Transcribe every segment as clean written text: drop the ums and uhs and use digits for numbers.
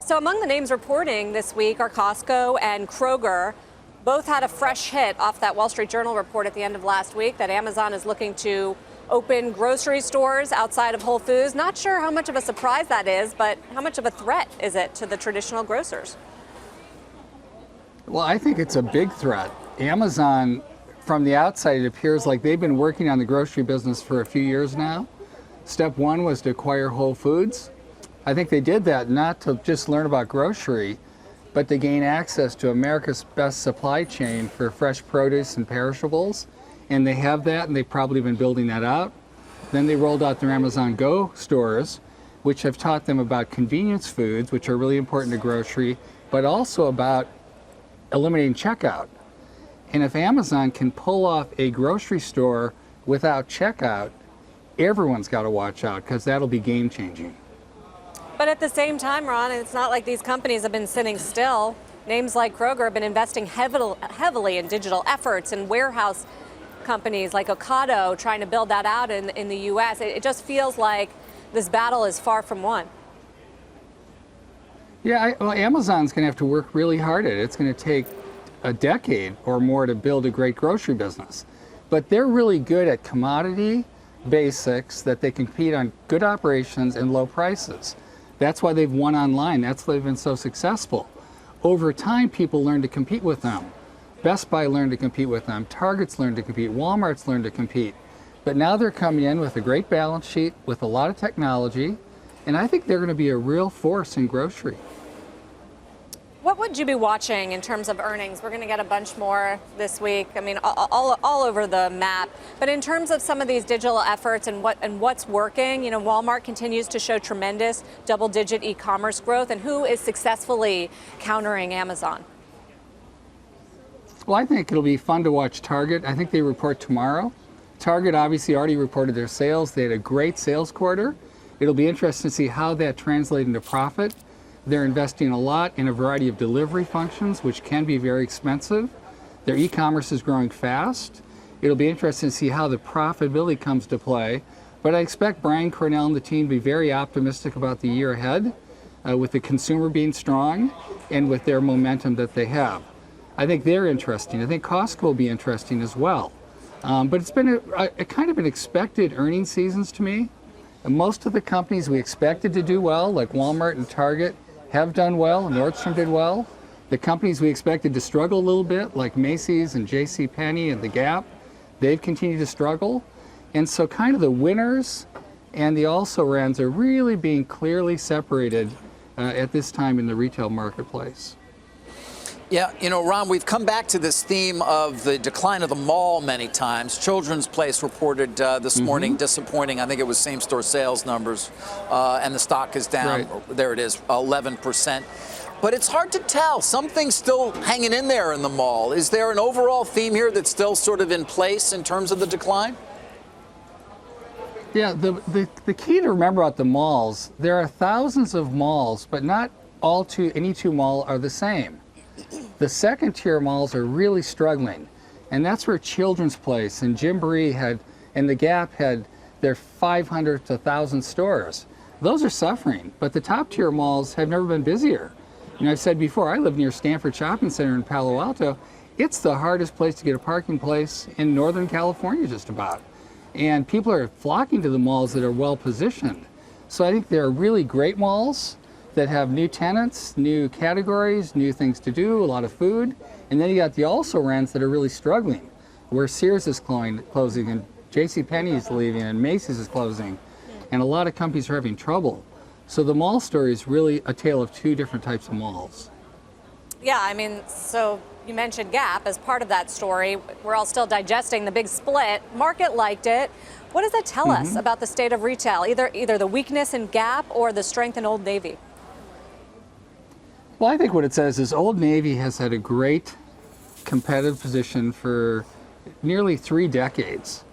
So among the names reporting this week are Costco and Kroger. Both had a fresh hit off that Wall Street Journal report at the end of last week that Amazon is looking to open grocery stores outside of Whole Foods. Not sure how much of a surprise that is, but how much of a threat is it to the traditional grocers? Well, I think it's a big threat. Amazon, from the outside, it appears like they've been working on the grocery business for a few years now. Step one was to acquire Whole Foods. I think they did that not to just learn about grocery, but to gain access to America's best supply chain for fresh produce and perishables. And they have that, and they've probably been building that out. Then they rolled out their Amazon Go stores, which have taught them about convenience foods, which are really important to grocery, but also about eliminating checkout. And if Amazon can pull off a grocery store without checkout, everyone's got to watch out, because that'll be game changing. But at the same time, Ron, it's not like these companies have been sitting still. Names like Kroger have been investing heavily in digital efforts, and warehouse companies like Ocado trying to build that out in the U.S. It just feels like this battle is far from won. Yeah, well, Amazon's going to have to work really hard at it. It's going to take a decade or more to build a great grocery business. But they're really good at commodity basics that they compete on good operations and low prices. That's why they've won online. That's why they've been so successful. Over time, people learn to compete with them. Best Buy learned to compete with them. Target's learned to compete. Walmart's learned to compete. But now they're coming in with a great balance sheet, with a lot of technology, and I think they're going to be a real force in grocery. What would you be watching in terms of earnings? We're going to get a bunch more this week. I mean, all over the map. But in terms of some of these digital efforts and what's working, you know, Walmart continues to show tremendous double-digit e-commerce growth. And who is successfully countering Amazon? Well, I think it'll be fun to watch Target. I think they report tomorrow. Target obviously already reported their sales. They had a great sales quarter. It'll be interesting to see how that translates into profit. They're investing a lot in a variety of delivery functions, which can be very expensive. Their e-commerce is growing fast. It'll be interesting to see how the profitability comes to play. But I expect Brian Cornell and the team to be very optimistic about the year ahead, with the consumer being strong and with their momentum that they have. I think they're interesting. I think Costco will be interesting as well. But it's been a kind of an expected earnings seasons to me. And most of the companies we expected to do well, like Walmart and Target, have done well. Nordstrom did well. The companies we expected to struggle a little bit, like Macy's and JCPenney and The Gap, they've continued to struggle. And so kind of the winners and the also-rans are really being clearly separated at this time in the retail marketplace. Yeah, you know, Ron, we've come back to this theme of the decline of the mall many times. Children's Place reported this morning disappointing. I think it was same-store sales numbers, and the stock is down. Right. There it is, 11%. But it's hard to tell. Something's still hanging in there in the mall. Is there an overall theme here that's still sort of in place in terms of the decline? Yeah, the key to remember about the malls, there are thousands of malls, but not any two malls are the same. The second tier malls are really struggling, and that's where Children's Place and Gymboree and The Gap had their 500 to 1,000 stores. Those are suffering, but the top tier malls have never been busier. You know, I've said before, I live near Stanford Shopping Center in Palo Alto. It's the hardest place to get a parking place in Northern California, just about. And people are flocking to the malls that are well positioned. So I think there are really great malls that have new tenants, new categories, new things to do, a lot of food. And then you got the also-rans that are really struggling, where Sears is closing and JCPenney is leaving and Macy's is closing. And a lot of companies are having trouble. So the mall story is really a tale of two different types of malls. Yeah, I mean, so you mentioned Gap as part of that story. We're all still digesting the big split. Market liked it. What does that tell us about the state of retail, either the weakness in Gap or the strength in Old Navy? Well, I think what it says is Old Navy has had a great competitive position for nearly 3 decades.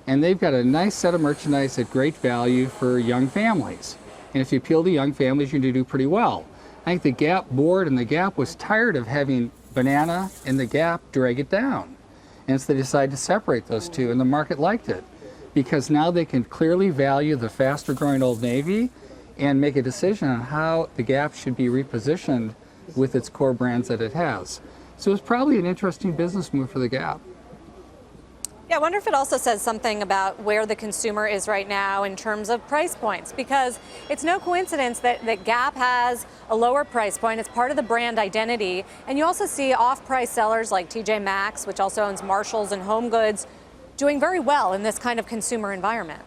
And they've got a nice set of merchandise at great value for young families. And if you appeal to young families, you're going to do pretty well. I think the Gap board and the Gap was tired of having Banana and the Gap drag it down. And so they decided to separate those two, and the market liked it. Because now they can clearly value the faster growing Old Navy, and make a decision on how the Gap should be repositioned with its core brands that it has. So it's probably an interesting business move for the Gap. Yeah, I wonder if it also says something about where the consumer is right now in terms of price points, because it's no coincidence that Gap has a lower price point. It's part of the brand identity. And you also see off-price sellers like TJ Maxx, which also owns Marshalls and Home Goods, doing very well in this kind of consumer environment.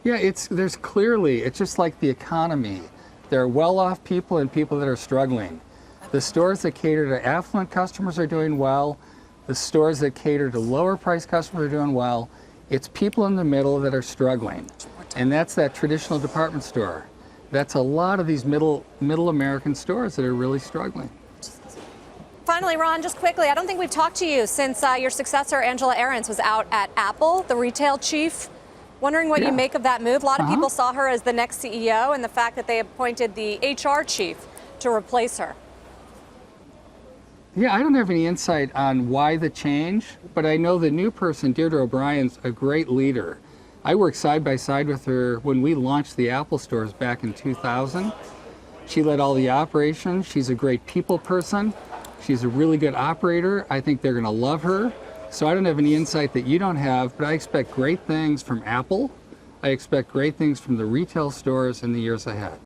Yeah, it's just like the economy. There are well-off people and people that are struggling. The stores that cater to affluent customers are doing well. The stores that cater to lower price customers are doing well. It's people in the middle that are struggling. And that's that traditional department store. That's a lot of these middle American stores that are really struggling. Finally, Ron, just quickly, I don't think we've talked to you since your successor, Angela Ahrendts, was out at Apple, the retail chief. Wondering what you make of that move. A lot of people saw her as the next CEO, and the fact that they appointed the HR chief to replace her. Yeah, I don't have any insight on why the change, but I know the new person, Deirdre O'Brien's a great leader. I worked side by side with her when we launched the Apple stores back in 2000. She led all the operations. She's a great people person. She's a really good operator. I think they're going to love her. So I don't have any insight that you don't have, but I expect great things from Apple. I expect great things from the retail stores in the years ahead.